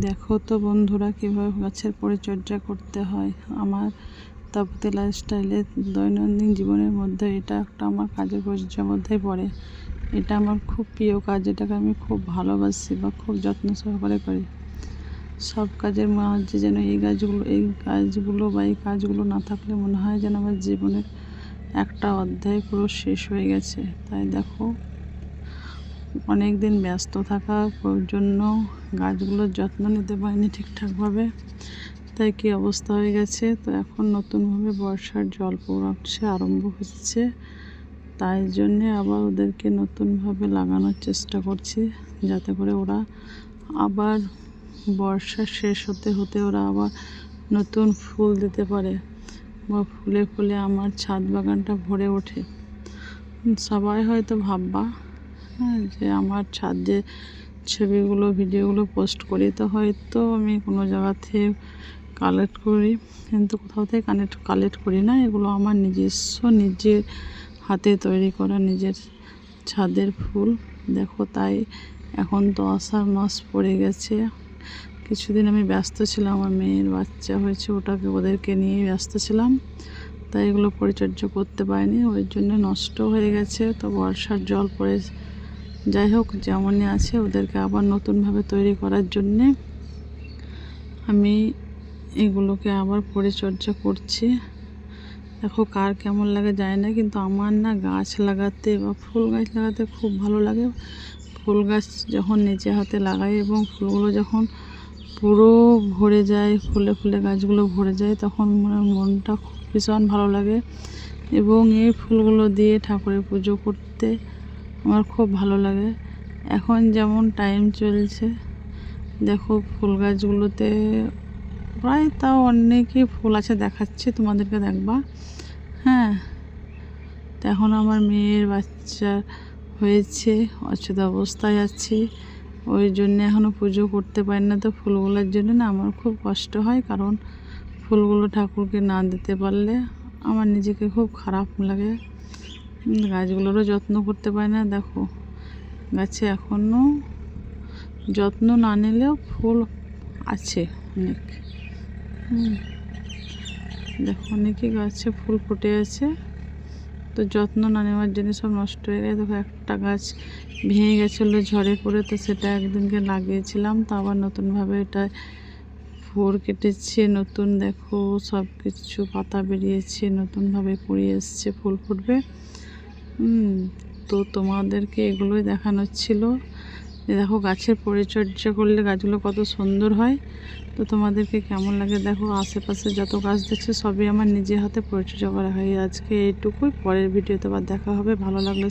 দেখো তো বন্ধুরা কীভাবে গাছের পরিচর্যা করতে হয়। আমার তাপতি লাইফস্টাইলে দৈনন্দিন জীবনের মধ্যে এটা একটা আমার কাজের পরিচর্যার মধ্যেই পড়ে। এটা আমার খুব প্রিয় কাজ, এটাকে আমি খুব ভালোবাসি বা খুব যত্ন সহকারে করি। সব কাজের মাঝে যেন এই কাজগুলো না থাকলে মনে হয় যেন আমার জীবনের একটা অধ্যায় পুরো শেষ হয়ে গেছে। তাই দেখো, অনেক দিন ব্যস্ত থাকার জন্য গাছগুলোর যত্ন নিতে পারিনি ঠিকঠাকভাবে, তাই কী অবস্থা হয়ে গেছে। তো এখন নতুনভাবে বর্ষার জল পড়ছে আরম্ভ হচ্ছে, তাই জন্যে আবার ওদেরকে নতুনভাবে লাগানোর চেষ্টা করছি, যাতে করে ওরা আবার বর্ষা শেষ হতে হতে ওরা আবার নতুন ফুল দিতে পারে বা ফুলে ফুলে আমার ছাদ বাগানটা ভরে ওঠে। সবাই হয়তো ভাববা যে আমার ছাদে ছবিগুলো ভিডিওগুলো পোস্ট করি, তো হয়তো আমি কোনো জায়গা থেকে কালেক্ট করি, কিন্তু কোথাও থেকে কালেক্ট করি না। এগুলো আমার নিজের হাতে তৈরি করা নিজের ছাদের ফুল। দেখো, তাই এখন তো আষাঢ় মাস পড়ে গেছে। কিছুদিন আমি ব্যস্ত ছিলাম, আমার মেয়ের বাচ্চা হয়েছে, ওদেরকে নিয়ে ব্যস্ত ছিলাম, তাই এগুলো পরিচর্যা করতে পারিনি, ওই জন্য নষ্ট হয়ে গেছে। তো বর্ষার জল পড়ে, যাই হোক যেমনই আছে ওদেরকে আবার নতুনভাবে তৈরি করার জন্যে আমি এগুলোকে আবার পরিচর্যা করছি। দেখো কার কেমন লাগে জানি না, কিন্তু আমার না গাছ লাগাতে বা ফুল গাছ লাগাতে খুব ভালো লাগে। ফুল গাছ যখন নিজে হাতে লাগাই এবং ফুলগুলো যখন পুরো ভরে যায়, ফুলে ফুলে গাছগুলো ভরে যায়, তখন মনটা ভীষণ ভালো লাগে। এবং এই ফুলগুলো দিয়ে ঠাকুরের পুজো করতে আমার খুব ভালো লাগে। এখন যেমন টাইম চলছে, দেখো ফুল গাছগুলোতে প্রায় তাও অনেকই ফুল আছে, দেখাচ্ছে তোমাদেরকে, দেখবা। হ্যাঁ, তো এখন আমার মেয়ের বাচ্চা হয়েছে, অচেত অবস্থায় আছি, ওই জন্য এখনও পুজো করতে পারি না। তো ফুলগুলোর জন্য না আমার খুব কষ্ট হয়, কারণ ফুলগুলো ঠাকুরকে না দিতে পারলে আমার নিজেকে খুব খারাপ লাগে। গাছগুলোরও যত্ন করতে পারি না। দেখো গাছে এখনও যত্ন না নিলেও ফুল আছে অনেক। দেখো অনেকই গাছে ফুল ফুটে আছে, তো যত্ন না নেওয়ার জন্য সব নষ্ট হয়ে গেছে। দেখো একটা গাছ ভেঙে গেছিলো ঝড়ে পড়ে, তো সেটা একদিনকে লাগিয়েছিলাম, তো আবার নতুনভাবে এটা ফোর কেটেছে নতুন। দেখো সব কিছু পাতা বেরিয়েছে, নতুনভাবে কুড়িয়ে এসছে, ফুল ফুটবে। তো তোমাদেরকে এগুলোই দেখানোর ছিল। দেখো গাছের পরিচর্যা করলে গাছগুলো কত সুন্দর হয়। তো তোমাদেরকে কেমন লাগে দেখো। আশেপাশে যত গাছ দেখছে সবই আমার নিজের হাতে পরিচর্যা করা হয়। আজকে এইটুকুই, পরের ভিডিওতে আবার দেখা হবে। ভালো লাগলে